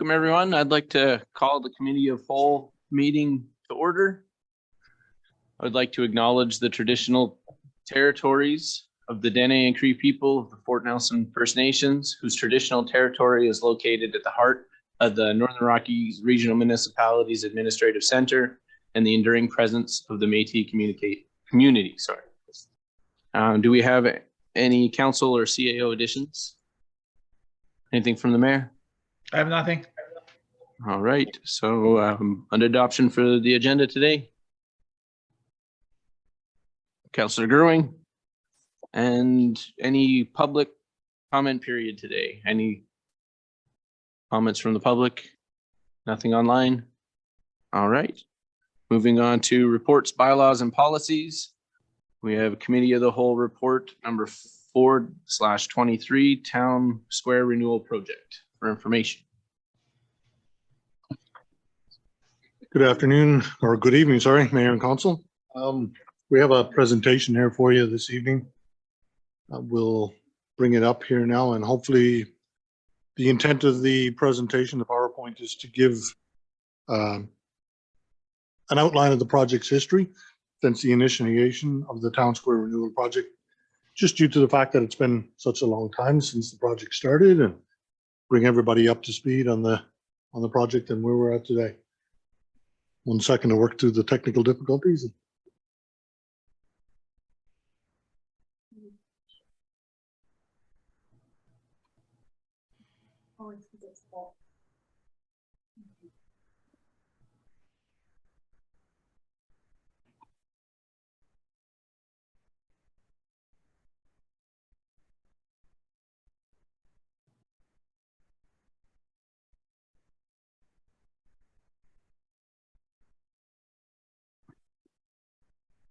Welcome, everyone. I'd like to call the Committee of Whole meeting to order. I would like to acknowledge the traditional territories of the Dene and Cree people of the Fort Nelson First Nations, whose traditional territory is located at the heart of the Northern Rockies Regional Municipalities Administrative Center and the enduring presence of the Métis community. Do we have any council or CAO additions? Anything from the mayor? I have nothing. All right, so on adoption for the agenda today. Councillor Gerwing, and any public comment period today? Any comments from the public? Nothing online? All right, moving on to reports, bylaws, and policies. We have Committee of the Whole report number 4/23 Town Square Renewal Project for information. Good afternoon, or good evening, sorry, Mayor and Council. We have a presentation here for you this evening. We'll bring it up here now, and hopefully the intent of the presentation, the PowerPoint, is to give an outline of the project's history since the initiation of the Town Square Renewal Project, just due to the fact that it's been such a long time since the project started, and bring everybody up to speed on the project and where we're at today. 1 second to work through the technical difficulties.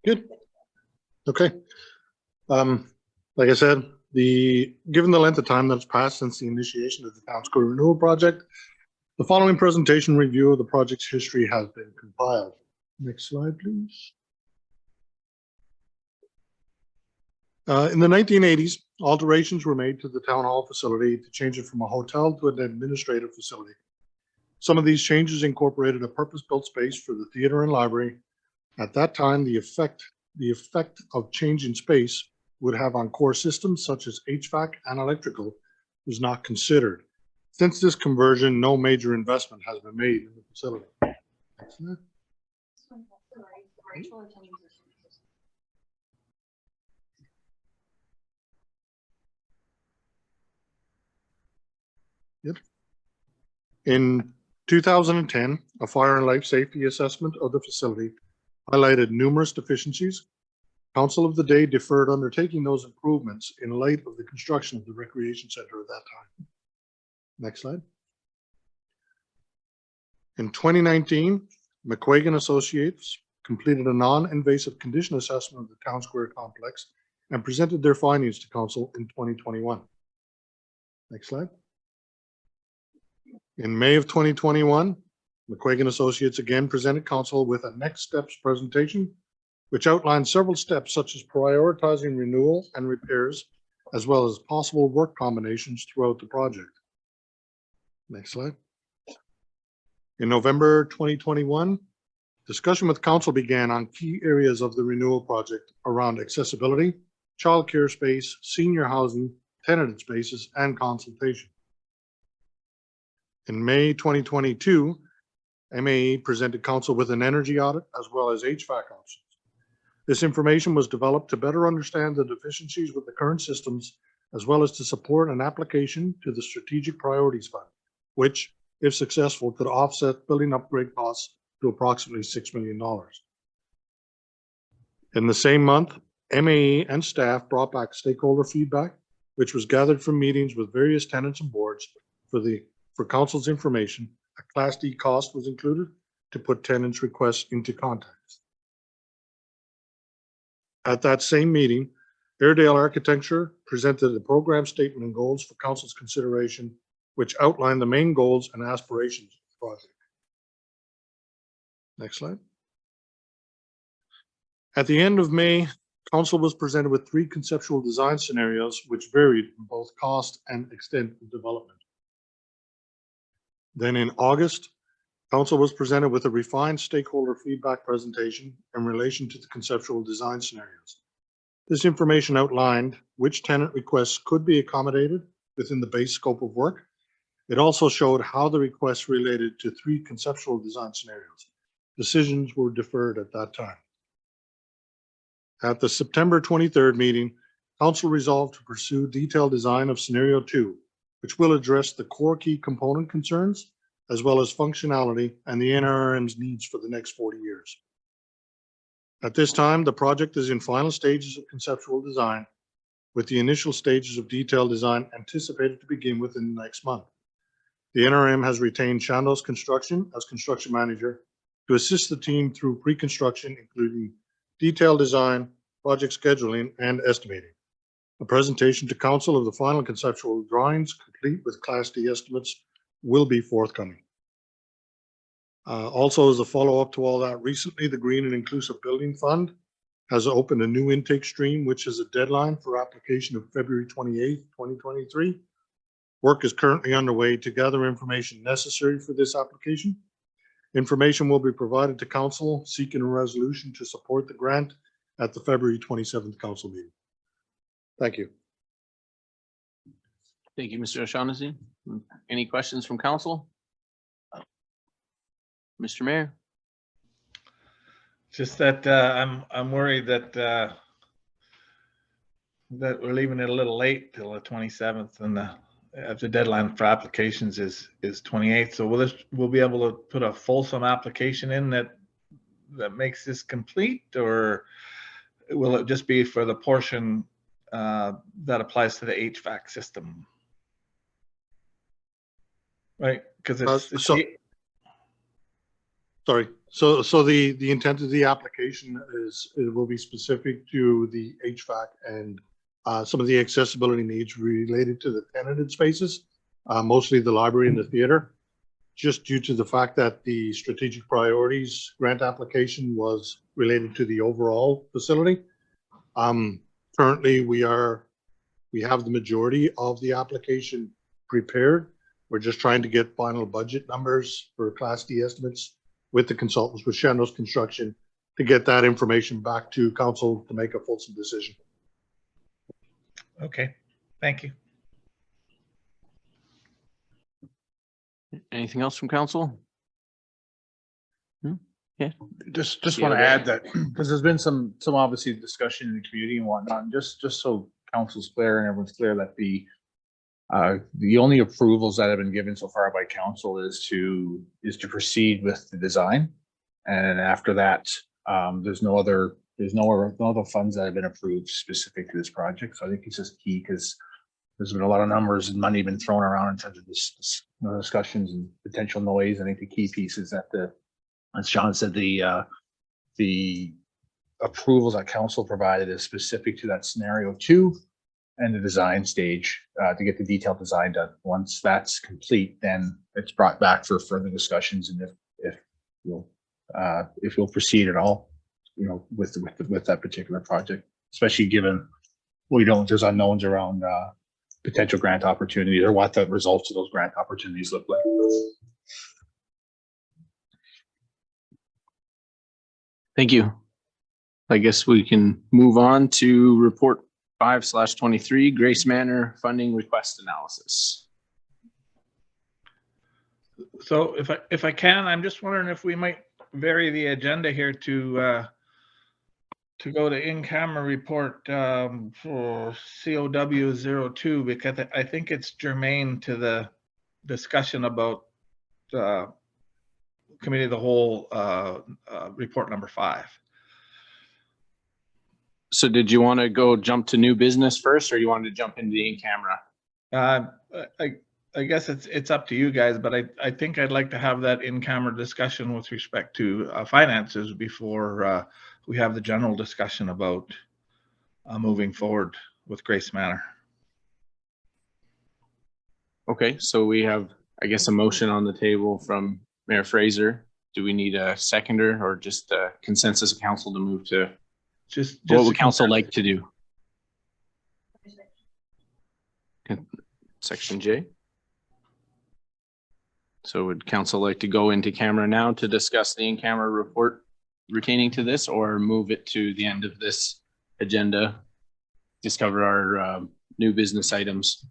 Good. Okay. Like I said, given the length of time that's passed since the initiation of the Town Square Renewal Project, the following presentation review of the project's history has been compiled. Next slide, please. In the 1980s, alterations were made to the Town Hall facility to change it from a hotel to an administrative facility. Some of these changes incorporated a purpose-built space for the theater and library. At that time, the effect of changing space would have on core systems such as HVAC and electrical was not considered. Since this conversion, no major investment has been made in the facility. Yep. In 2010, a fire and life safety assessment of the facility highlighted numerous deficiencies. Council of the day deferred undertaking those improvements in light of the construction of the recreation center at that time. Next slide. In 2019, McQuagan Associates completed a non-invasive condition assessment of the Town Square complex and presented their findings to Council in 2021. Next slide. In May of 2021, McQuagan Associates again presented Council with a next steps presentation, which outlined several steps such as prioritizing renewal and repairs, as well as possible work combinations throughout the project. Next slide. In November 2021, discussion with Council began on key areas of the renewal project around accessibility, childcare space, senior housing, tenanted spaces, and consultation. In May 2022, MAE presented Council with an energy audit as well as HVAC options. This information was developed to better understand the deficiencies with the current systems, as well as to support an application to the Strategic Priorities Fund, which, if successful, could offset building upgrade costs to approximately $6 million. In the same month, MAE and staff brought back stakeholder feedback, which was gathered from meetings with various tenants and boards. For Council's information, a Class D cost was included to put tenants' requests into context. At that same meeting, Airedale Architecture presented a program statement and goals for Council's consideration, which outlined the main goals and aspirations of the project. Next slide. At the end of May, Council was presented with 3 conceptual design scenarios, which varied in both cost and extent of development. Then in August, council was presented with a refined stakeholder feedback presentation in relation to the conceptual design scenarios. This information outlined which tenant requests could be accommodated within the base scope of work. It also showed how the requests related to 3 conceptual design scenarios. Decisions were deferred at that time. At the September 23rd meeting, council resolved to pursue detailed design of scenario 2, which will address the core key component concerns, as well as functionality and the NRM's needs for the next 40 years. At this time, the project is in final stages of conceptual design, with the initial stages of detailed design anticipated to begin within the next month. The NRM has retained Chandos Construction as construction manager to assist the team through pre-construction, including detailed design, project scheduling, and estimating. A presentation to council of the final conceptual drawings, complete with Class D estimates, will be forthcoming. Also, as a follow-up to all that, recently the Green and Inclusive Building Fund has opened a new intake stream, which is a deadline for application of February 28th, 2023. Work is currently underway to gather information necessary for this application. Information will be provided to council seeking a resolution to support the grant at the February 27th council meeting. Thank you. Thank you, Mr. O'Shaughnessy. Any questions from council? Mr. Mayor? Just that I'm worried that that we're leaving it a little late till the 27th, and the deadline for applications is 28th. So we'll be able to put a fulsome application in that makes this complete, or will it just be for the portion that applies to the HVAC system? Right, because Sorry. So the intent of the application is it will be specific to the HVAC and some of the accessibility needs related to the tenanted spaces, mostly the library and the theater, just due to the fact that the strategic priorities grant application was related to the overall facility. Currently, we have the majority of the application prepared. We're just trying to get final budget numbers for Class D estimates with the consultants with Chandos Construction to get that information back to council to make a fulsome decision. Okay, thank you. Anything else from council? Yeah. Just Yeah, want to go add ahead. that because there's been some obviously discussion in the community and whatnot, and just so council's clear and everyone's clear that the only approvals that have been given so far by council is to proceed with the design, and after that, there's no other funds that have been approved specific to this project. So I think it's just key because there's been a lot of numbers and money been thrown around in terms of this discussions and potential noise. I think the key piece is that as Sean said, the approvals that council provided is specific to that scenario 2 and the design stage to get the detailed design done. Once that's complete, then it's brought back for further discussions, and if you'll proceed at all, with that particular project, especially given there's unknowns around potential grant opportunities or what the results of those grant opportunities look like. Thank you. I guess we can move on to report 5/23, Grace Manor funding request analysis. So if I can, I'm just wondering if we might vary the agenda here to go to in-camera report for COW02, because I think it's germane to the discussion about committee of the whole report number 5. So did you want to jump to new business first, or you wanted to jump into the in-camera? I guess it's up to you guys, but I think I'd like to have that in-camera discussion with respect to finances before we have the general discussion about moving forward with Grace Manor. Okay, so we have, I guess, a motion on the table from Mayor Fraser. Do we need a seconder or just a consensus of council to move to? Just What would council like to do? Section J. So would council like to go into camera now to discuss the in-camera report retaining to this, or move it to the end of this agenda? Discover our new business items.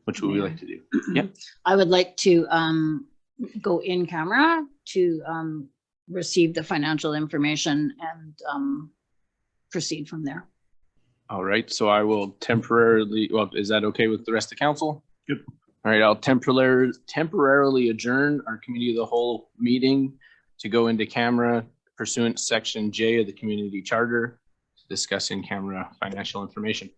Which would we like to do? Yep. I would like to go in camera to receive the financial information and proceed from there. All right, so I will temporarily, well, is that okay with the rest of council? Yep. All right, I'll temporarily adjourn our committee of the whole meeting to go into camera pursuant to section J of the community charter to discuss in camera financial information.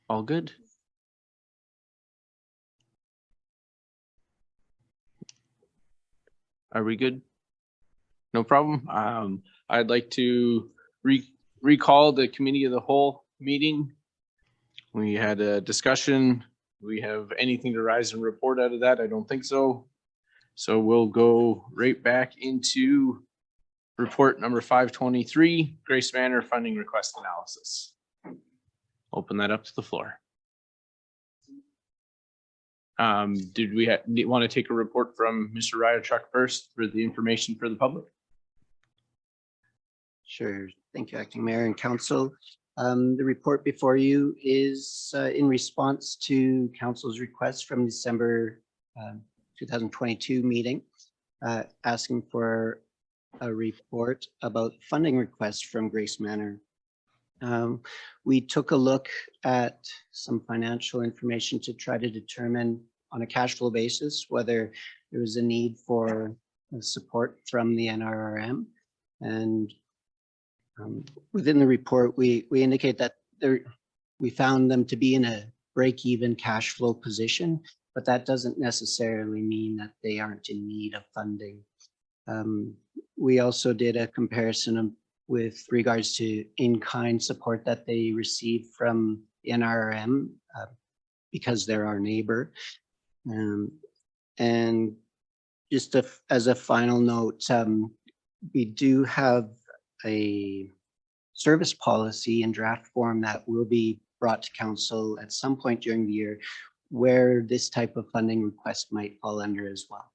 All good? Are we good? No problem. I'd like to recall the committee of the whole meeting. We had a discussion. We have anything to rise and report out of that? I don't think so. So we'll go right back into report number 523, Grace Manor funding request analysis. Open that up to the floor. Did we want to take a report from Mr. Ryerchuk first for the information for the public? Sure. Thank you, Acting Mayor and Council. The report before you is in response to Council's request from December 2022 meeting, asking for a report about funding requests from Grace Manor. We took a look at some financial information to try to determine on a cash flow basis whether there was a need for support from the NRRM. And within the report, we indicate that we found them to be in a break-even cash flow position, but that doesn't necessarily mean that they aren't in need of funding. We also did a comparison with regards to in-kind support that they received from NRRM because they're our neighbor. And just as a final note, we do have a service policy in draft form that will be brought to council at some point during the year where this type of funding request might fall under as well.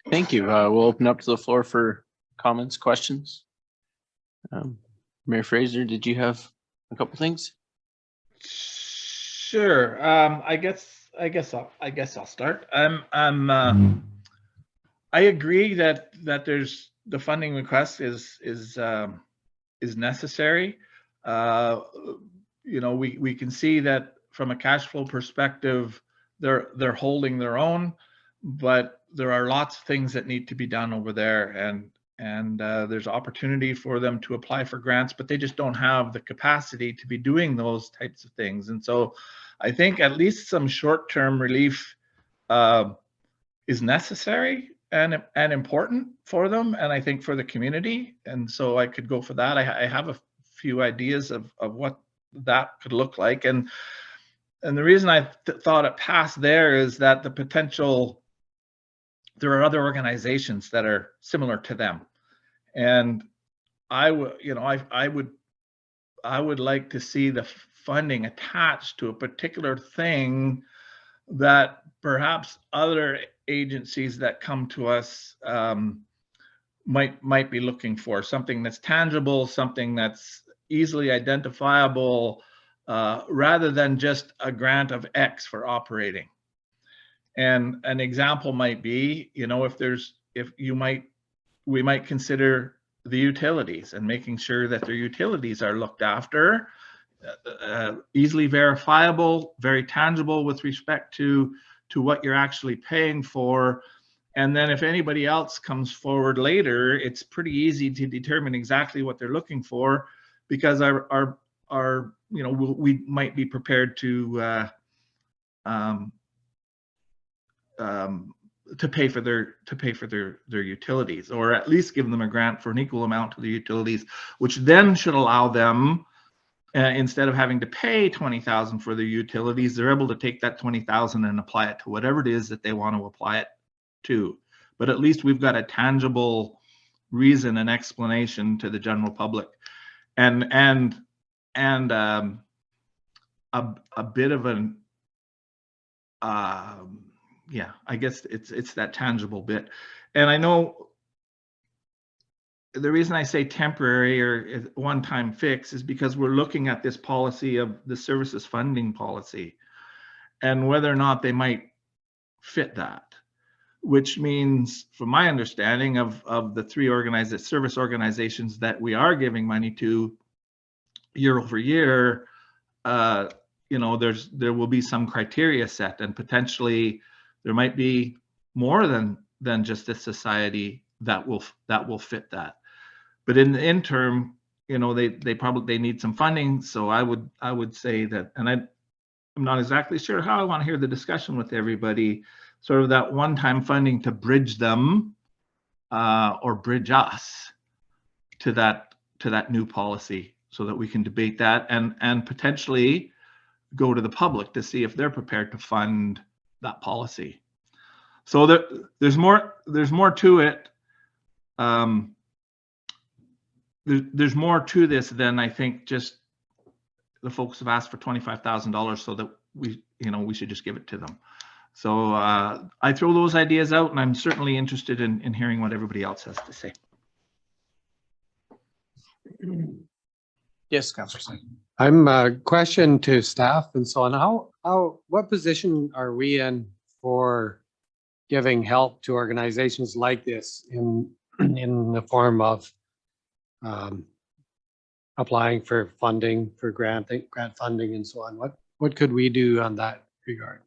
Thank you. We'll open up to the floor for comments, questions. Mayor Fraser, did you have a couple things? Sure. I guess I'll start. I agree that there's the funding request is necessary. You know, we can see that from a cash flow perspective, they're holding their own, but there are lots of things that need to be done over there, and there's opportunity for them to apply for grants, but they just don't have the capacity to be doing those types of things. And so I think at least some short-term relief is necessary and important for them, and I think for the community. And so I could go for that. I have a few ideas of what that could look like. And the reason I thought it passed there is that the potential, there are other organizations that are similar to them. And I would like to see the funding attached to a particular thing that perhaps other agencies that come to us might be looking for, something that's tangible, something that's easily identifiable, rather than just a grant of X for operating. And an example might be, you know, we might consider the utilities and making sure that their utilities are looked after, easily verifiable, very tangible with respect to what you're actually paying for. And then if anybody else comes forward later, it's pretty easy to determine exactly what they're looking for, because our you know, we might be prepared to pay for their utilities, or at least give them a grant for an equal amount to the utilities, which then should allow them, instead of having to pay $20,000 for their utilities, they're able to take that $20,000 and apply it to whatever it is that they want to apply it too. But at least we've got a tangible reason and explanation to the general public, and a bit of an yeah, I guess it's that tangible bit. And I know the reason I say temporary or one-time fix is because we're looking at this policy of the services funding policy and whether or not they might fit that, which means, from my understanding of the three service organizations that we are giving money to year over year, you know, there will be some criteria set, and potentially there might be more than just this society that will fit that. But in the interim, you know, they probably need some funding. So I would say that, and I'm not exactly sure how I want to hear the discussion with everybody, sort of that one-time funding to bridge them or bridge us to that new policy, so that we can debate that and potentially go to the public to see if they're prepared to fund that policy. So there's more to it. There's more to this than I think just the folks have asked for $25,000, so that we should just give it to them. So I throw those ideas out, and I'm certainly interested in hearing what everybody else has to say. Yes, Councillor. I'm a question to staff and so on. What position are we in for giving help to organizations like this in the form of applying for funding, for grant funding and so on? What could we do on that regard?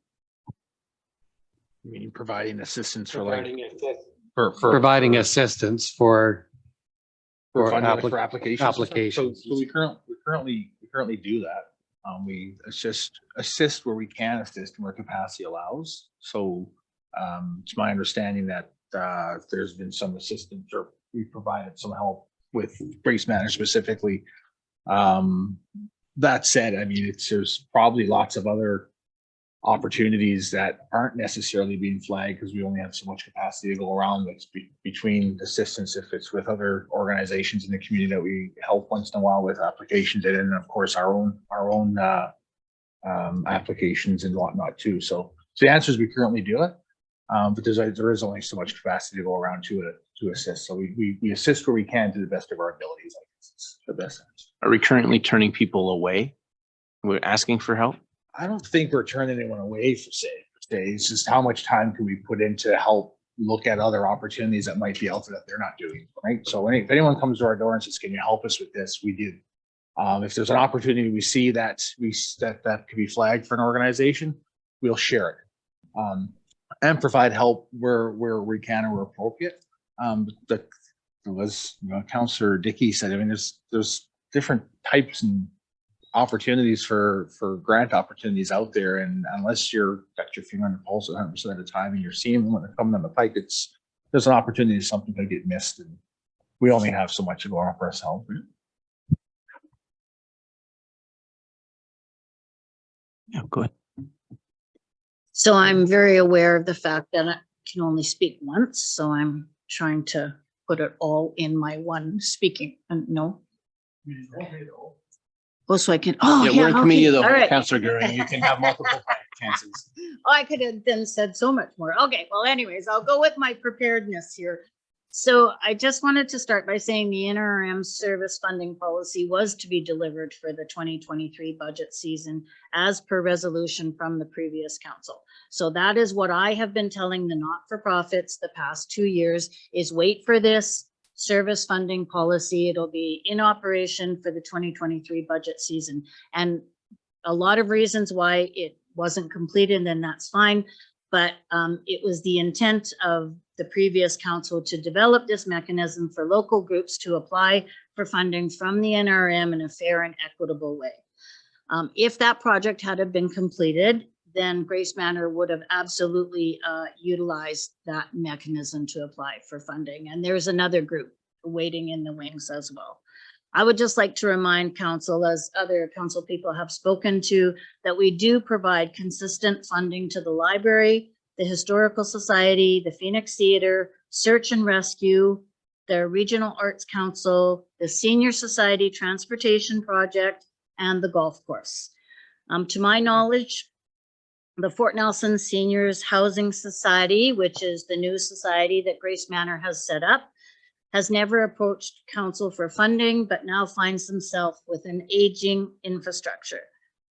I mean, providing assistance for Providing assistance for applications. applications. So we currently do that. We assist where we can assist and where capacity allows. So it's my understanding that there's been some assistance, or we provided some help with Grace Manor specifically. That said, I mean, there's probably lots of other opportunities that aren't necessarily being flagged because we only have so much capacity to go around with between assistance, if it's with other organizations in the community that we help once in a while with applications, and then of course our own applications and whatnot too. So the answer is we currently do it, but there is only so much capacity to go around to assist. So we assist where we can to the best of our abilities. I guess it's the best answer. Are we currently turning people away? We're asking for help? I don't think we're turning anyone away for say. It's just how much time can we put into help look at other opportunities that might be out there that they're not doing, right? So if anyone comes to our door and says, "Can you help us with this?" we do. If there's an opportunity we see that could be flagged for an organization, we'll share it and provide help where we can or where appropriate. But as Councillor Dickey said, I mean, there's different types and opportunities for grant opportunities out there, and unless you're got your finger on the pulse 100% of the time and you're seeing them when they're coming down the pike, there's an opportunity, something to get missed, and we only have so much to go on for ourselves. Yeah, go ahead. So I'm very aware of the fact that I can only speak once, so I'm trying to put it all in my one speaking. No. Oh, so I can. Oh, Yeah, we're in committee of the all whole, right. Councillor Goering. You can have multiple chances. Oh, I could have then said so much more. Okay, well, anyways, I'll go with my preparedness here. So I just wanted to start by saying the NRM service funding policy was to be delivered for the 2023 budget season as per resolution from the previous council. So that is what I have been telling the not-for-profits the past 2 years, is wait for this service funding policy. It'll be in operation for the 2023 budget season. And a lot of reasons why it wasn't completed, and that's fine. But it was the intent of the previous council to develop this mechanism for local groups to apply for funding from the NRM in a fair and equitable way. If that project had been completed, then Grace Manor would have absolutely utilized that mechanism to apply for funding. And there's another group waiting in the wings as well. I would just like to remind council, as other council people have spoken to, that we do provide consistent funding to the library, the Historical Society, the Phoenix Theater, Search and Rescue, the Regional Arts Council, the Senior Society Transportation Project, and the golf course. To my knowledge, the Fort Nelson Seniors Housing Society, which is the new society that Grace Manor has set up, has never approached council for funding, but now finds themselves with an aging infrastructure.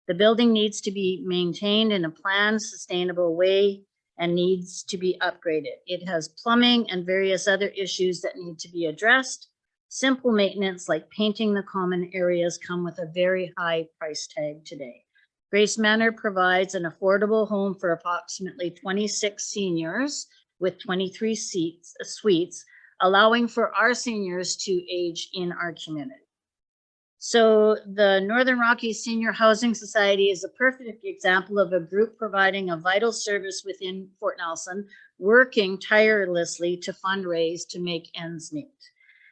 The building needs to be maintained in a planned, sustainable way and needs to be upgraded. It has plumbing and various other issues that need to be addressed. Simple maintenance like painting the common areas come with a very high price tag today. Grace Manor provides an affordable home for approximately 26 seniors with 23 suites, allowing for our seniors to age in our community. So the Northern Rockies Senior Housing Society is a perfect example of a group providing a vital service within Fort Nelson, working tirelessly to fundraise to make ends meet.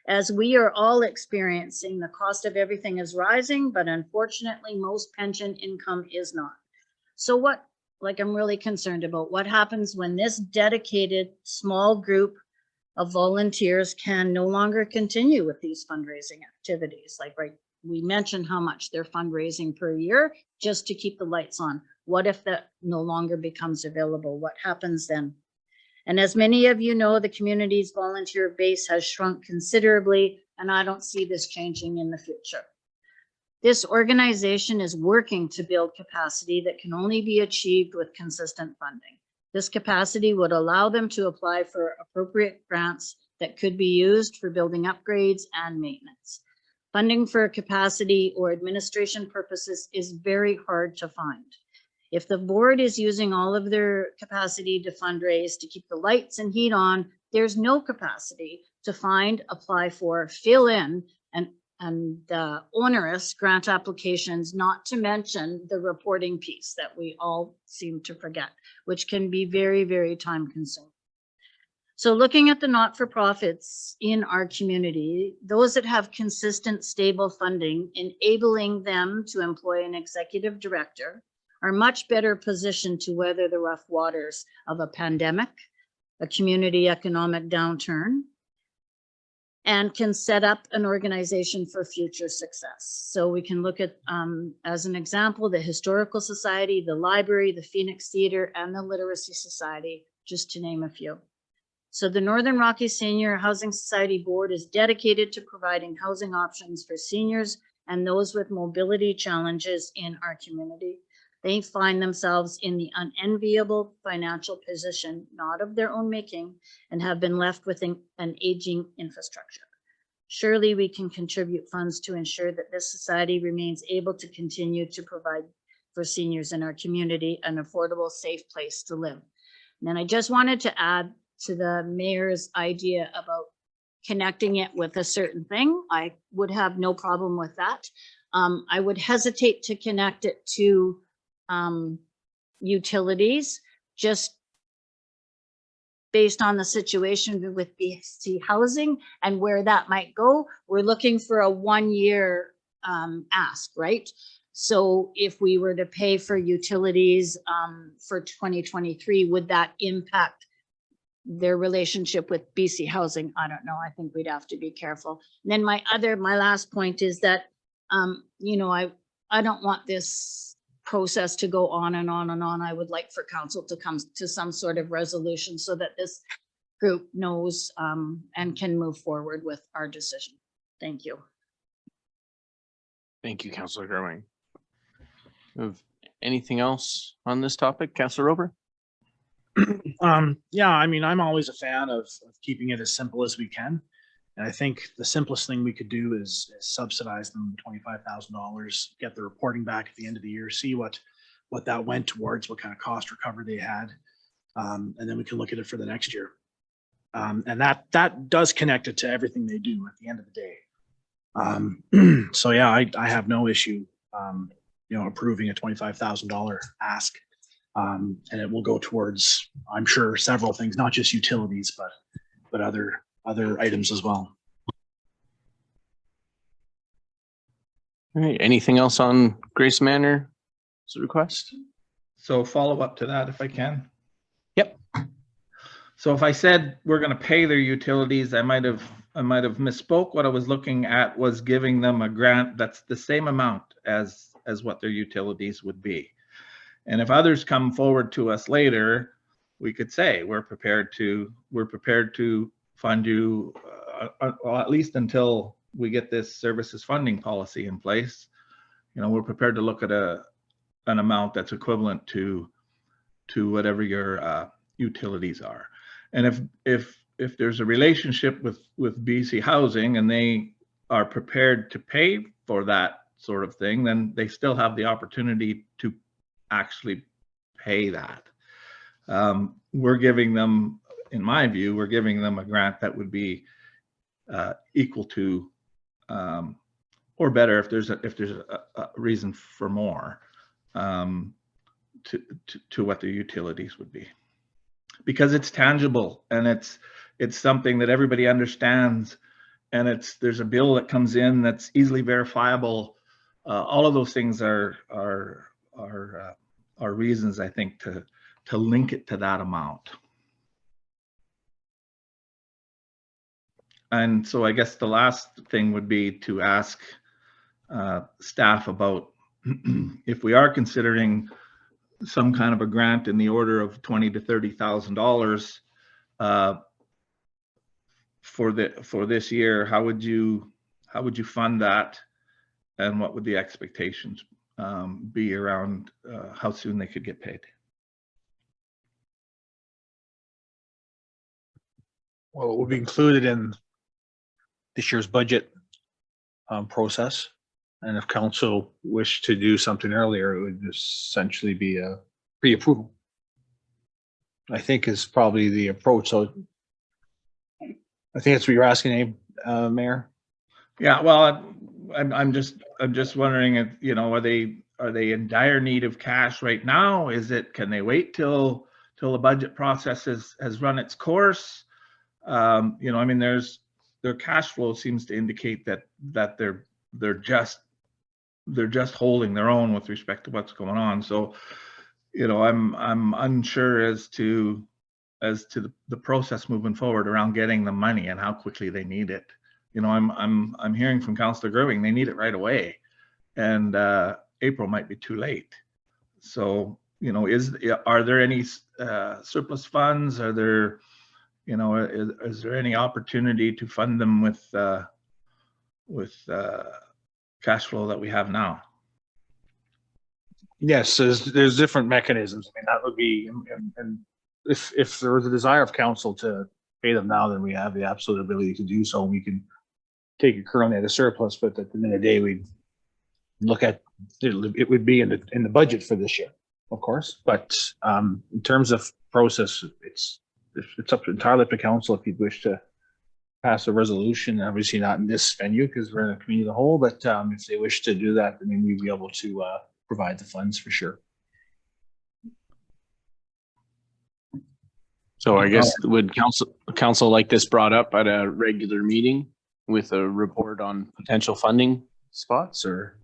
As we are all experiencing, the cost of everything is rising, but unfortunately, most pension income is not. So I'm really concerned about what happens when this dedicated small group of volunteers can no longer continue with these fundraising activities. We mentioned how much they're fundraising per year just to keep the lights on. What if that no longer becomes available? What happens then? And as many of you know, the community's volunteer base has shrunk considerably, and I don't see this changing in the future. This organization is working to build capacity that can only be achieved with consistent funding. This capacity would allow them to apply for appropriate grants that could be used for building upgrades and maintenance. Funding for capacity or administration purposes is very hard to find. If the board is using all of their capacity to fundraise to keep the lights and heat on, there's no capacity to find, apply for, fill in, and onerous grant applications, not to mention the reporting piece that we all seem to forget, which can be very, very time consuming. So looking at the not-for-profits in our community, those that have consistent, stable funding, enabling them to employ an executive director, are much better positioned to weather the rough waters of a pandemic, a community economic downturn, and can set up an organization for future success. So we can look at, as an example, the Historical Society, the Library, the Phoenix Theater, and the Literacy Society, just to name a few. So the Northern Rockies Senior Housing Society Board is dedicated to providing housing options for seniors and those with mobility challenges in our community. They find themselves in the unenviable financial position, not of their own making, and have been left with an aging infrastructure. Surely we can contribute funds to ensure that this society remains able to continue to provide for seniors in our community an affordable, safe place to live. And then I just wanted to add to the mayor's idea about connecting it with a certain thing. I would have no problem with that. I would hesitate to connect it to utilities, just based on the situation with BC Housing and where that might go. We're looking for a 1-year ask, right? So if we were to pay for utilities for 2023, would that impact their relationship with BC Housing? I don't know. I think we'd have to be careful. And then my last point is that, I don't want this process to go on and on and on. I would like for council to come to some sort of resolution so that this group knows and can move forward with our decision. Thank you. Thank you, Councillor Gerwing. Anything else on this topic, Councillor Roper? Yeah, I mean, I'm always a fan of keeping it as simple as we can. And I think the simplest thing we could do is subsidize them $25,000, get the reporting back at the end of the year, see what that went towards, what kind of cost recovery they had. And then we can look at it for the next year. And that does connect it to everything they do at the end of the day. So yeah, I have no issue, approving a $25,000 ask. And it will go towards, I'm sure, several things, not just utilities, but other items as well. All right. Anything else on Grace Manor request? So follow up to that if I can. Yep. So if I said we're going to pay their utilities, I might have misspoke. What I was looking at was giving them a grant that's the same amount as what their utilities would be. And if others come forward to us later, we could say we're prepared to fund you, well, at least until we get this services funding policy in place. You know, we're prepared to look at an amount that's equivalent to whatever your utilities are. And if there's a relationship with BC Housing and they are prepared to pay for that sort of thing, then they still have the opportunity to actually pay that. We're giving them, in my view, we're giving them a grant that would be equal to, or better if there's a reason for more, to what the utilities would be, because it's tangible and it's something that everybody understands, and there's a bill that comes in that's easily verifiable. All of those things are reasons, I think, to link it to that amount. And so I guess the last thing would be to ask staff about if we are considering some kind of a grant in the order of $20,000 to $30,000 for this year. How would you fund that, and what would the expectations be around how soon they could get paid? Well, it will be included in this year's budget process. And if council wished to do something earlier, it would essentially be a pre-approval, I think, is probably the approach. So I think that's what you're asking, Mayor. Yeah, well, I'm just wondering if, you know, are they in dire need of cash right now? Can they wait till the budget process has run its course? You know, I mean, their cash flow seems to indicate that they're just holding their own with respect to what's going on. So, you know, I'm unsure as to the process moving forward around getting the money and how quickly they need it. You know, I'm hearing from Councillor Gerwing, they need it right away, and April might be too late. So, you know, are there any surplus funds? Are there, you know, is there any opportunity to fund them with cash flow that we have now? Yes, there's different mechanisms. I mean, that would be, and if there was a desire of council to pay them now, then we have the absolute ability to do so. We can take it currently at a surplus, but at the end of the day, we'd look at it would be in the budget for this year, of course. But in terms of process, it's entirely up to council if you'd wish to pass a resolution. Obviously not in this venue because we're in a community of the whole, but if they wish to do that, then we'd be able to provide the funds for sure. So I guess would council like this brought up at a regular meeting with a report on potential funding spots, or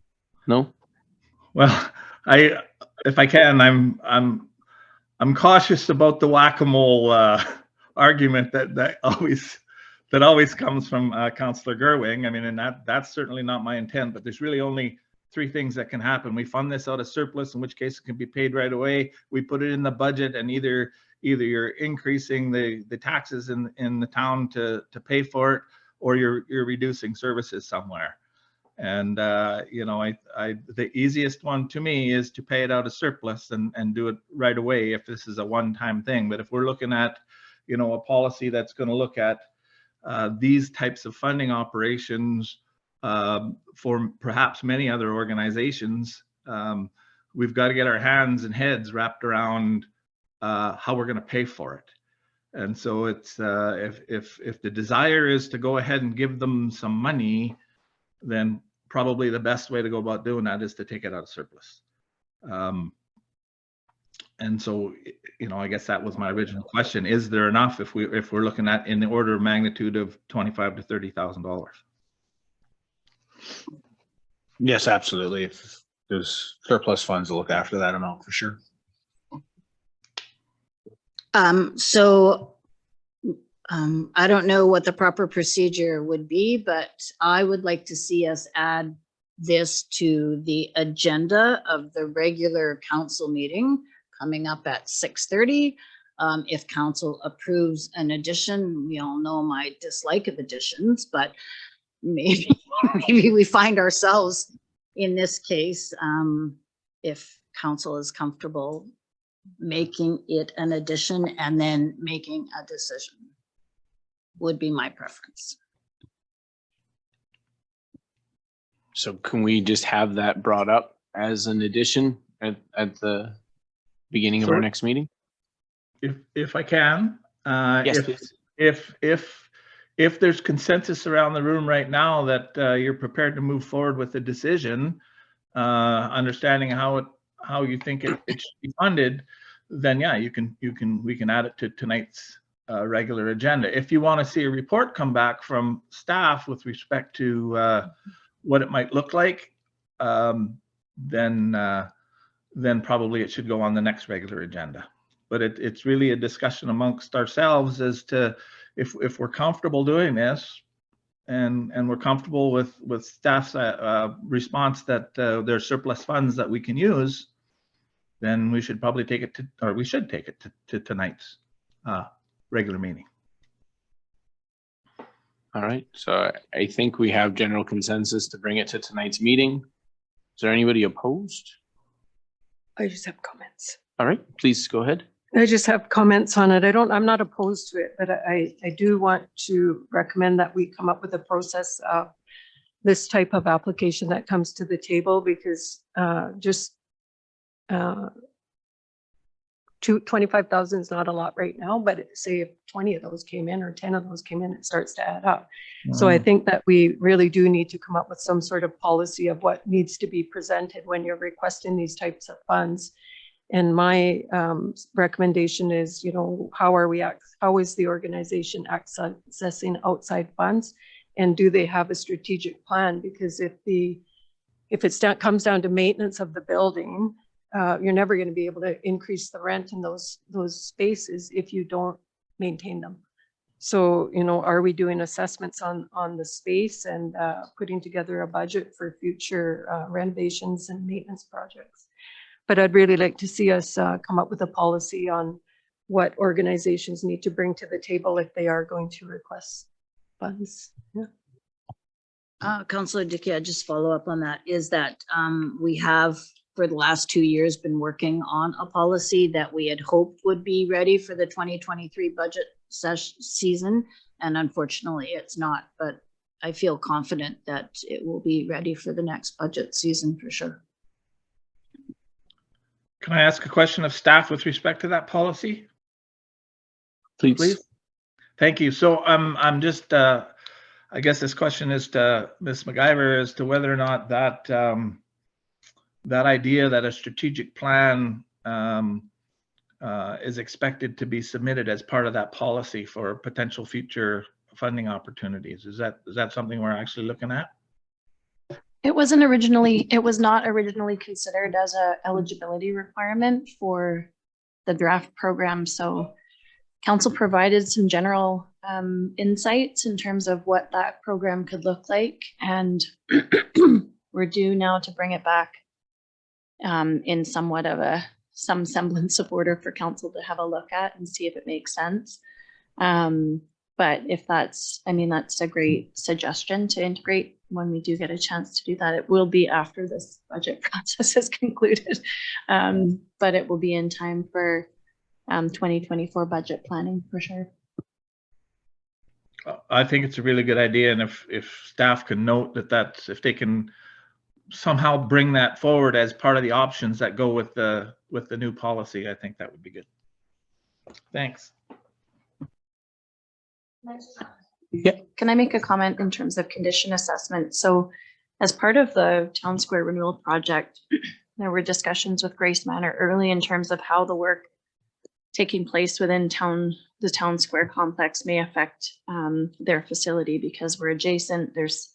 no? Well, if I can, I'm cautious about the whack-a-mole argument that always comes from Councillor Gerwing. I mean, and that's certainly not my intent, but there's really only three things that can happen. We fund this out of surplus, in which case it can be paid right away. We put it in the budget, and either you're increasing the taxes in the town to pay for it, or you're reducing services somewhere. And you know, the easiest one to me is to pay it out of surplus and do it right away if this is a one-time thing. But if we're looking at, you know, a policy that's going to look at these types of funding operations for perhaps many other organizations, we've got to get our hands and heads wrapped around how we're going to pay for it. And so it's if the desire is to go ahead and give them some money, then probably the best way to go about doing that is to take it out of surplus. And so, you know, I guess that was my original question: is there enough if we're looking at in the order of magnitude of $25,000 to $30,000? Yes, absolutely. If there's surplus funds to look after that amount for sure. So I don't know what the proper procedure would be, but I would like to see us add this to the agenda of the regular council meeting coming up at 6:30. If council approves an addition, we all know my dislike of additions, but maybe, maybe we find ourselves in this case, if council is comfortable making it an addition and then making a decision, would be my preference. So can we just have that brought up as an addition at the beginning of our Sure. next meeting? If I can, Yes, please. if there's consensus around the room right now that you're prepared to move forward with the decision, understanding how you think it should be funded, then yeah, we can add it to tonight's regular agenda. If you want to see a report come back from staff with respect to what it might look like, then probably it should go on the next regular agenda. But it's really a discussion amongst ourselves as to if we're comfortable doing this, and we're comfortable with staff's response that there's surplus funds that we can use, then we should probably take it to, or we should take it to tonight's regular meeting. All right, so I think we have general consensus to bring it to tonight's meeting. Is there anybody opposed? I just have comments. All right, please go ahead. I just have comments on it. I'm not opposed to it, but I do want to recommend that we come up with a process of this type of application that comes to the table, because just 25,000 is not a lot right now, but say if 20 of those came in or 10 of those came in, it starts to add up. So I think that we really do need to come up with some sort of policy of what needs to be presented when you're requesting these types of funds. And my recommendation is, how is the organization accessing outside funds? And do they have a strategic plan? Because if it comes down to maintenance of the building, you're never going to be able to increase the rent in those spaces if you don't maintain them. So, are we doing assessments on the space and putting together a budget for future renovations and maintenance projects? But I'd really like to see us come up with a policy on what organizations need to bring to the table if they are going to request funds. Yeah. Councillor Dickey, I'll just follow up on that, is that we have for the last 2 years been working on a policy that we had hoped would be ready for the 2023 budget season. And unfortunately it's not, but I feel confident that it will be ready for the next budget season for sure. Can I ask a question of staff with respect to that policy? Please. Thank you. So I'm just, I guess this question is to Ms. MacGyver as to whether or not that that idea that a strategic plan is expected to be submitted as part of that policy for potential future funding opportunities. Is that something we're actually looking at? It was not originally considered as a eligibility requirement for the draft program. So council provided some general insights in terms of what that program could look like. And we're due now to bring it back in somewhat of some semblance of order for council to have a look at and see if it makes sense. But if that's a great suggestion to integrate when we do get a chance to do that. It will be after this budget process is concluded, but it will be in time for 2024 budget planning for sure. I think it's a really good idea, and if staff can note that if they can somehow bring that forward as part of the options that go with the new policy, I think that would be good. Thanks. Yeah. Can I make a comment in terms of condition assessment? So as part of the Town Square Renewal project, there were discussions with Grace Manor early in terms of how the work taking place within the Town Square complex may affect their facility, because we're adjacent. There's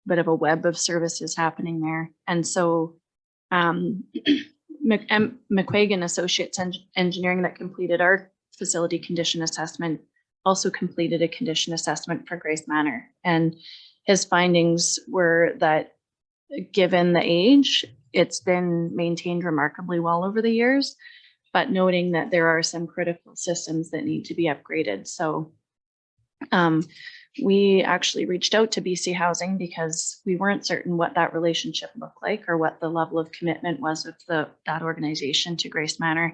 a bit of a web of services happening there. And so McQuagan Associates Engineering that completed our facility condition assessment also completed a condition assessment for Grace Manor. And his findings were that given the age, it's been maintained remarkably well over the years, but noting that there are some critical systems that need to be upgraded. So we actually reached out to BC Housing because we weren't certain what that relationship looked like or what the level of commitment was of that organization to Grace Manor.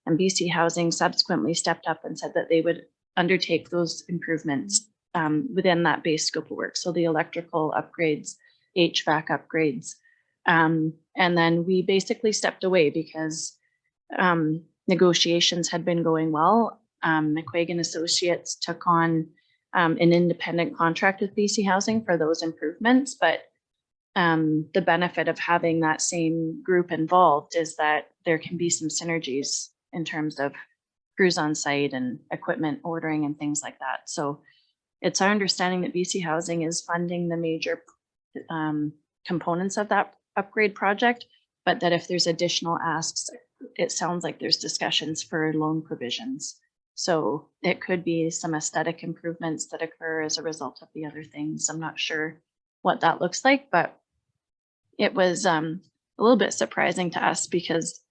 And BC Housing subsequently stepped up and said that they would undertake those improvements within that base scope of work. So the electrical upgrades, HVAC upgrades. And then we basically stepped away because negotiations had been going well. McQuaig and Associates took on an independent contract with BC Housing for those improvements, but the benefit of having that same group involved is that there can be some synergies in terms of crews on site and equipment ordering and things like that. So it's our understanding that BC Housing is funding the major components of that upgrade project, but that if there's additional asks, it sounds like there's discussions for loan provisions. So it could be some aesthetic improvements that occur as a result of the other things. I'm not sure what that looks like, but it was a little bit surprising to us because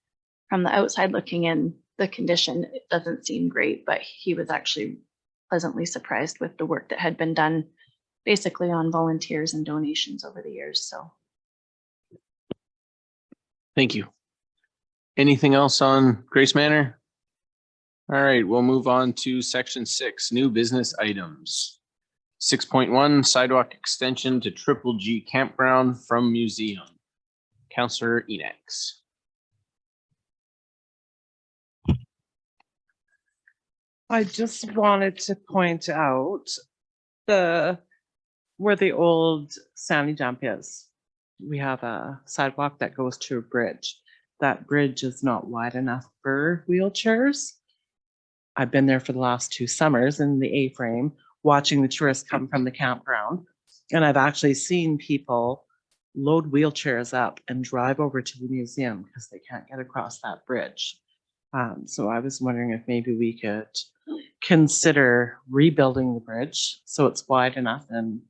from the outside looking in, the condition, it doesn't seem great, but he was actually pleasantly surprised with the work that had been done basically on volunteers and donations over the years. So. Thank you. Anything else on Grace Manor? All right, we'll move on to section 6, new business items. 6.1, sidewalk extension to Triple G Campground from museum. Councillor Enex. I just wanted to point out where the old Sandy Dump is. We have a sidewalk that goes to a bridge. That bridge is not wide enough for wheelchairs. I've been there for the last 2 summers in the A-frame watching the tourists come from the campground. And I've actually seen people load wheelchairs up and drive over to the museum because they can't get across that bridge. So I was wondering if maybe we could consider rebuilding the bridge so it's wide enough and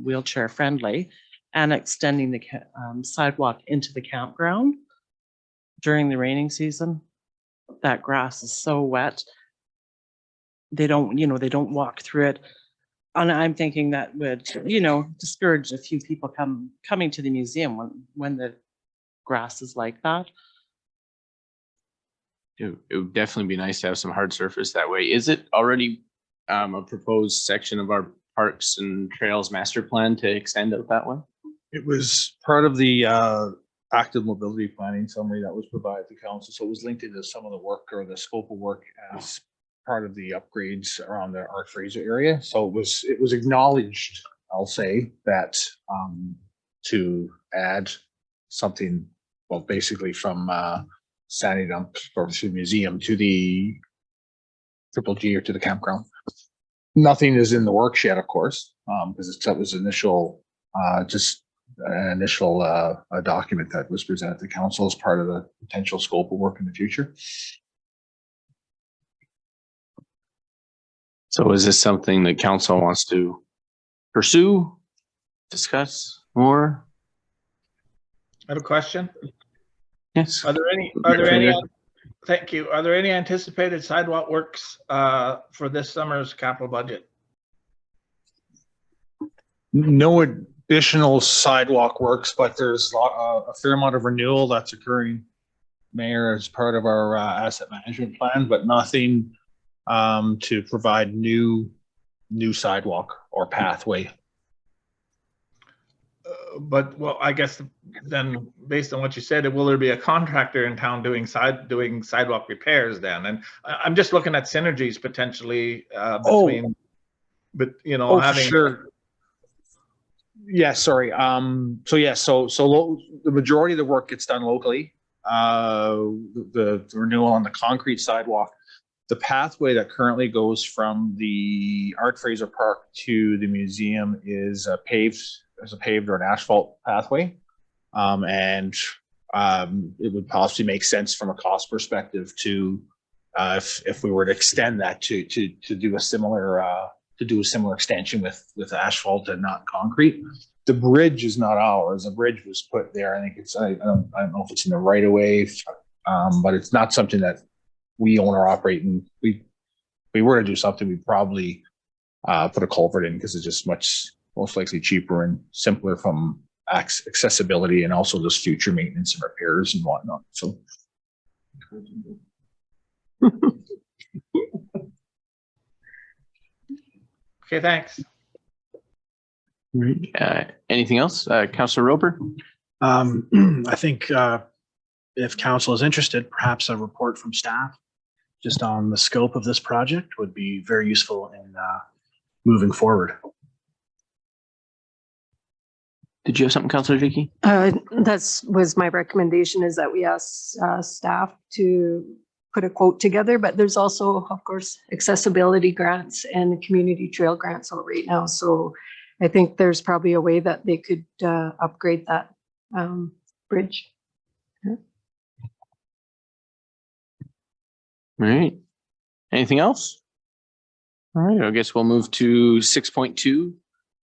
wheelchair friendly, and extending the sidewalk into the campground during the raining season. That grass is so wet. They don't walk through it. And I'm thinking that would, discourage a few people coming to the museum when the grass is like that. It would definitely be nice to have some hard surface that way. Is it already a proposed section of our Parks and Trails master plan to extend out that way? It was part of the active mobility planning summary that was provided to council. So it was linked into some of the work or the scope of work as part of the upgrades around the Art Fraser area. So it was acknowledged, I'll say, that to add something, well, basically from Sandy Dump or to the museum to the Triple G or to the campground. Nothing is in the works yet, of course, because that was initial, just an initial document that was presented to council as part of the potential scope of work in the future. So is this something that council wants to pursue, discuss more? I have a question. Yes. Are there any, thank you. Are there any anticipated sidewalk works for this summer's capital budget? No additional sidewalk works, but there's a fair amount of renewal that's occurring, Mayor, as part of our asset management plan, but nothing to provide new sidewalk or pathway. But well, I guess then based on what you said, will there be a contractor in town doing sidewalk repairs then? And I'm just looking at synergies potentially between, but having. Sure. Yeah, sorry. So the majority of the work gets done locally. The renewal on the concrete sidewalk. The pathway that currently goes from the Art Fraser Park to the museum is paved or an asphalt pathway. And it would possibly make sense from a cost perspective to if we were to extend that to do a similar extension with asphalt and not concrete. The bridge is not ours. The bridge was put there. I think it's, I don't know if it's in the right of way, but it's not something that we own or operate. And we were to do something, we'd probably put a culvert in because it's just most likely cheaper and simpler from accessibility and also just future maintenance and repairs and whatnot. So. Okay, thanks. Anything else? Councillor Roper? I think if council is interested, perhaps a report from staff just on the scope of this project would be very useful in moving forward. Did you have something, Councillor Dickey? That's was my recommendation, is that we ask staff to put a quote together, but there's also, of course, accessibility grants and community trail grants out right now. So I think there's probably a way that they could upgrade that bridge. All right. Anything else? All right, I guess we'll move to 6.2,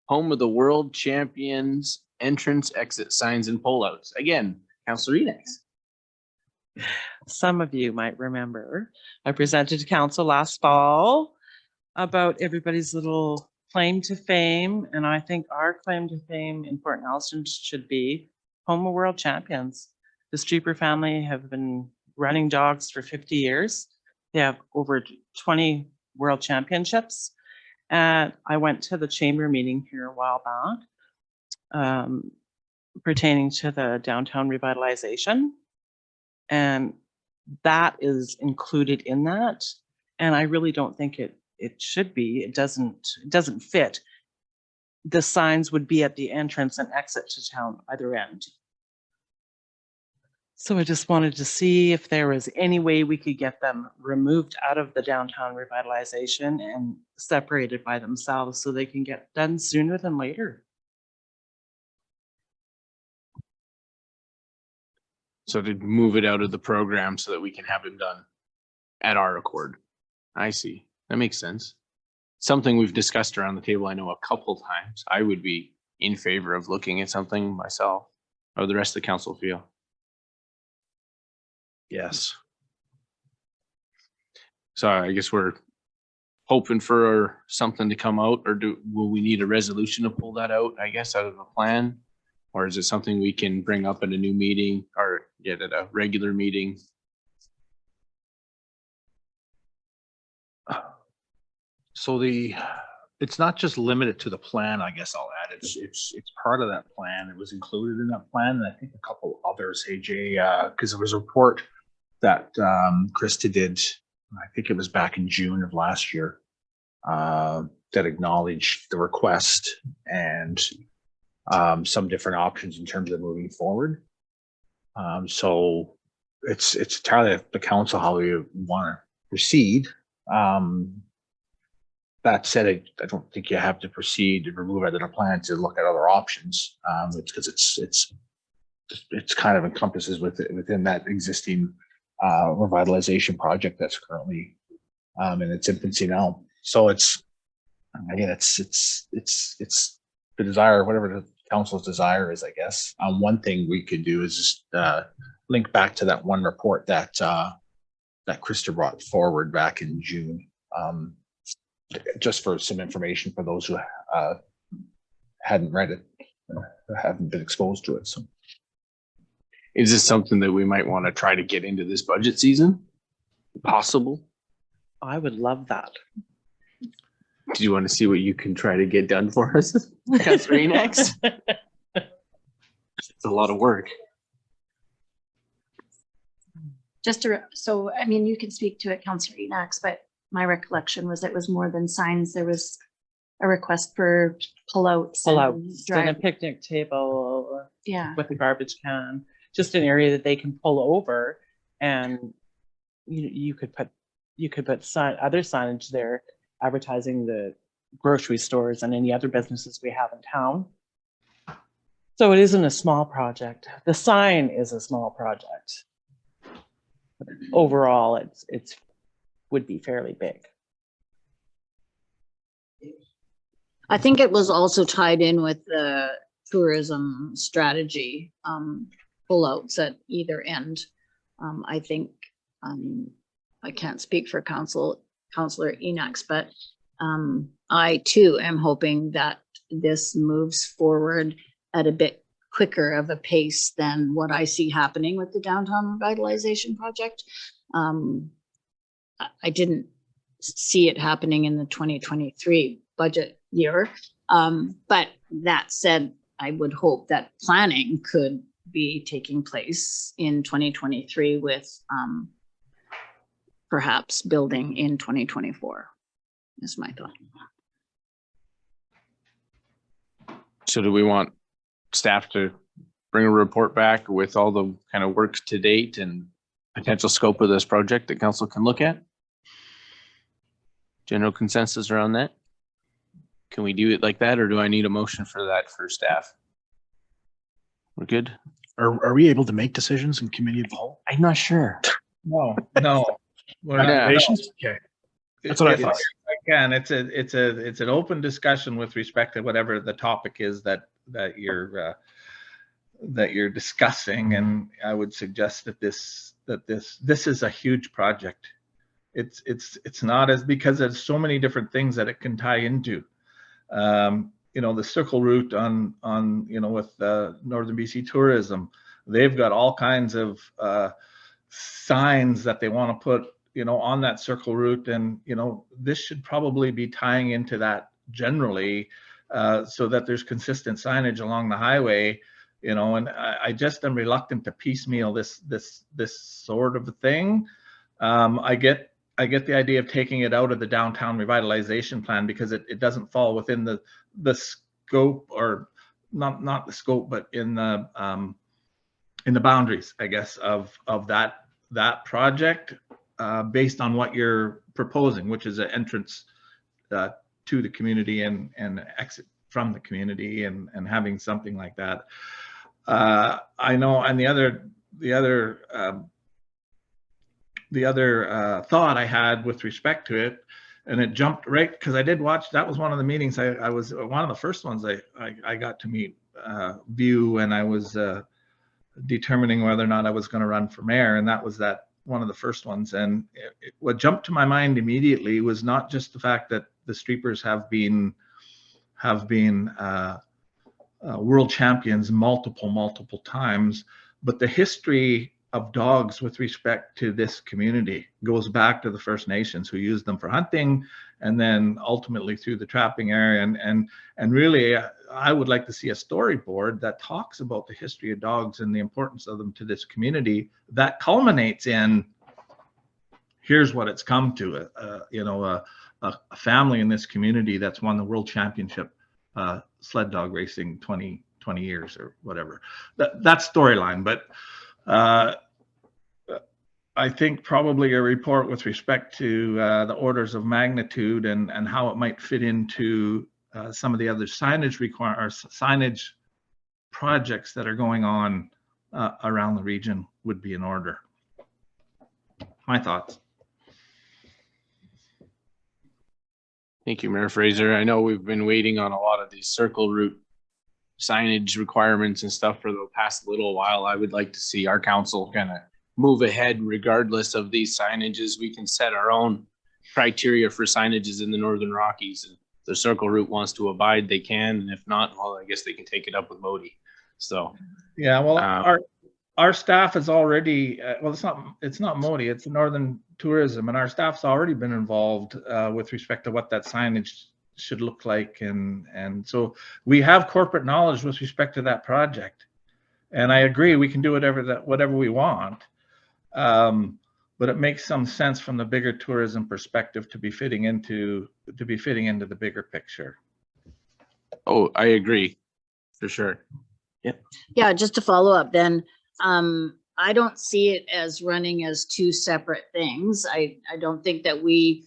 Home of the World Champions entrance exit signs and pullouts. Again, Councillor Enex. Some of you might remember, I presented to council last fall about everybody's little claim to fame. And I think our claim to fame in Fort Nelson should be Home of World Champions. The Streeper family have been running dogs for 50 years. They have over 20 world championships. And I went to the chamber meeting here a while back pertaining to the downtown revitalization. And that is included in that. And I really don't think it should be. It doesn't fit. The signs would be at the entrance and exit to town either end. So I just wanted to see if there was any way we could get them removed out of the downtown revitalization and separated by themselves so they can get done sooner than later. So to move it out of the program so that we can have it done at our accord. I see. That makes sense. Something we've discussed around the table, I know a couple times. I would be in favor of looking at something myself. How do the rest of the council feel? Yes. So I guess we're hoping for something to come out, or will we need a resolution to pull that out, I guess, out of the plan? Or is it something we can bring up at a new meeting or get at a regular meeting? So it's not just limited to the plan, I guess I'll add. It's part of that plan. It was included in that plan, and I think a couple others, AJ, because there was a report that Krista did, I think it was back in June of last year, that acknowledged the request and some different options in terms of moving forward. So it's entirely up to the council how we want to proceed. That said, I don't think you have to proceed to remove it out of the plan to look at other options. It's because it's kind of encompasses within that existing revitalization project that's currently in its infancy now. So it's again, it's the desire, whatever the council's desire is, I guess. One thing we could do is just link back to that one report that that Krista brought forward back in June. Just for some information for those who hadn't read it, haven't been exposed to it. So, is this something that we might want to try to get into this budget season? Possible. I would love that. Do you want to see what you can try to get done for us, Councillor next? It's a lot of work. So, I mean, you can speak to it, Councillor Enax, but my recollection was it was more than signs. There was a request for pullouts. And a picnic table. Yeah. With a garbage can, just an area that they can pull over, and you could put other signage there advertising the grocery stores and any other businesses we have in town. So it isn't a small project. The sign is a small project. Overall, it's would be fairly big. I think it was also tied in with the tourism strategy, pullouts at either end. I think, I can't speak for Councillor Enox, but I too am hoping that this moves forward at a bit quicker of a pace than what I see happening with the downtown revitalization project. I didn't see it happening in the 2023 budget year. But that said, I would hope that planning could be taking place in 2023 with perhaps building in 2024 is my thought. So do we want staff to bring a report back with all the kind of work to date and potential scope of this project that council can look at? General consensus around that? Can we do it like that, or do I need a motion for that for staff? We're good? Are we able to make decisions in committee of the whole? I'm not sure. No, no. We're not- Recommendations? Okay. That's what I thought. Again, it's an open discussion with respect to whatever the topic is that you're discussing, and I would suggest that this is a huge project. It's not, as because there's so many different things that it can tie into. You know, the circle route on with Northern BC Tourism, they've got all kinds of signs that they want to put on that circle route, and this should probably be tying into that generally, so that there's consistent signage along the highway. And I just am reluctant to piecemeal this sort of thing. I get the idea of taking it out of the downtown revitalization plan because it doesn't fall within the scope, or not the scope, but in the boundaries, I guess, of that project, based on what you're proposing, which is an entrance to the community and exit from the community, and having something like that. I know, and the other thought I had with respect to it, and it jumped right, because I did watch, that was one of the meetings, I was one of the first ones I got to meet View, and I was determining whether or not I was going to run for mayor, and that was one of the first ones. And what jumped to my mind immediately was not just the fact that the Streepers have been world champions multiple times, but the history of dogs with respect to this community goes back to the First Nations, who used them for hunting, and then ultimately through the trapping area. And really, I would like to see a storyboard that talks about the history of dogs and the importance of them to this community, that culminates in, here's what it's come to, a family in this community that's won the world championship sled dog racing 20 years or whatever. That storyline. But I think probably a report with respect to the orders of magnitude and how it might fit into some of the other signage projects that are going on around the region would be in order. My thoughts. Thank you, Mayor Fraser. I know we've been waiting on a lot of these circle route signage requirements and stuff for the past little while. I would like to see our council kind of move ahead regardless of these signages. We can set our own criteria for signages in the Northern Rockies. And if the circle route wants to abide, they can. And if not, well, I guess they can take it up with Modi. So yeah, well, our staff is already well, it's not Modi, it's Northern Tourism, and our staff's already been involved with respect to what that signage should look like, and so we have corporate knowledge with respect to that project. And I agree, we can do whatever we want, but it makes some sense from the bigger tourism perspective to be fitting into the bigger picture. Oh, I agree, for sure. Yeah, just to follow up then, I don't see it as running as two separate things. I don't think that we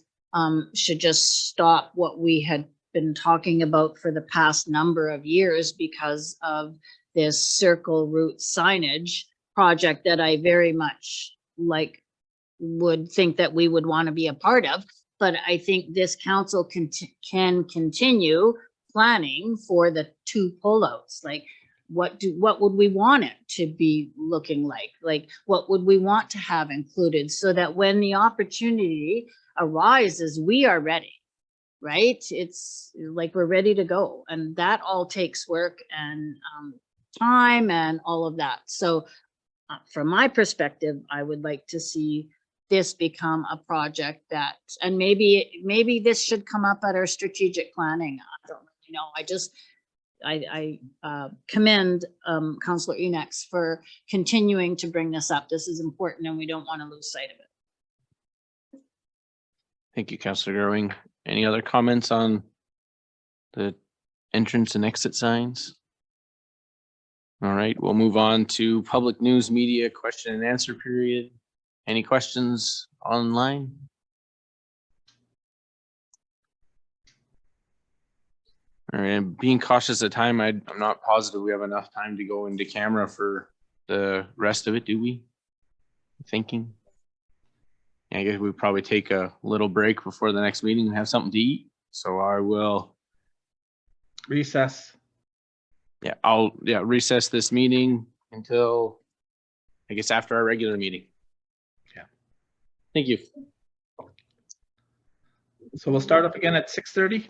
should just stop what we had been talking about for the past number of years because of this circle route signage project that I very much like would think that we would want to be a part of. But I think this council can continue planning for the 2 pullouts. Like, what would we want it to be looking like? Like, what would we want to have included so that when the opportunity arises, we are ready, right? It's like we're ready to go. And that all takes work and time and all of that. So from my perspective, I would like to see this become a project that, and maybe this should come up at our strategic planning. I don't really know. I commend Councillor Enex for continuing to bring this up. This is important and we don't want to lose sight of it. Thank you, Councillor Gerwing. Any other comments on the entrance and exit signs? All right, we'll move on to public news media question and answer period. Any questions online? All right, and being cautious of time, I'm not positive we have enough time to go into camera for the rest of it, do we? Thinking. I guess we probably take a little break before the next meeting and have something to eat. So I will Recess. I'll recess this meeting until I guess after our regular meeting. Yeah. Thank you. So we'll start up again at 6:30.